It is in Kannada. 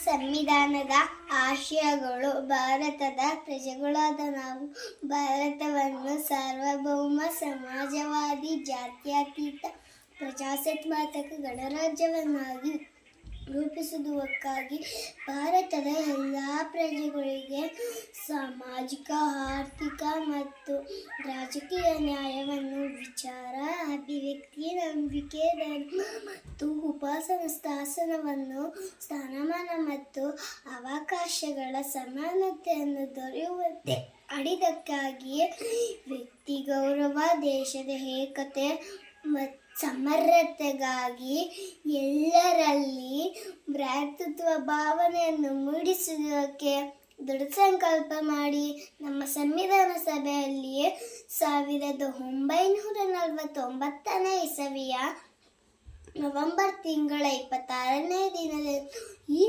ಸಂವಿಧಾನದ ಆಶಯಗಳು. ಭಾರತದ ಪ್ರಜೆಗಳಾದ ನಾವು ಭಾರತವನ್ನು ಸಾರ್ವಭೌಮ, ಸಮಾಜವಾದಿ, ಜಾತ್ಯತೀತ, ಪ್ರಜಾಸತ್ತಾತ್ಮಕ ಗಣರಾಜ್ಯವನ್ನಾಗಿ ರೂಪಿಸುವುದಕ್ಕಾಗಿ ಭಾರತದ ಎಲ್ಲ ಪ್ರಜೆಗಳಿಗೆ ಸಾಮಾಜಿಕ, ಆರ್ಥಿಕ ಮತ್ತು ರಾಜಕೀಯ ನ್ಯಾಯವನ್ನು, ವಿಚಾರ, ಅಭಿವ್ಯಕ್ತಿ, ನಂಬಿಕೆ, ಧರ್ಮ ಮತ್ತು ಉಪಾಸನ ಸ್ಥಾನಮಾನ ಮತ್ತು ಅವಕಾಶಗಳ ಸಮಾನತೆಯನ್ನು ದೊರೆಯುವಂತೆ ಮಾಡಿದ್ದಕ್ಕಾಗಿ ವ್ಯಕ್ತಿ ಗೌರವ, ದೇಶದ ಏಕತೆ ಮತ್ತು ಸಮಗ್ರತೆಗಾಗಿ ಎಲ್ಲರಲ್ಲಿ ಭ್ರಾತೃತ್ವ ಭಾವನೆಯನ್ನು ಮೂಡಿಸುವುದಕ್ಕೆ ದೃಢ ಸಂಕಲ್ಪ ಮಾಡಿ ನಮ್ಮ ಸಂವಿಧಾನ ಸಭೆಯಲ್ಲಿ 1949 ಇಸವಿಯ ನವೆಂಬರ್ ತಿಂಗಳ 26ನೇ ದಿನದಂದು ಈ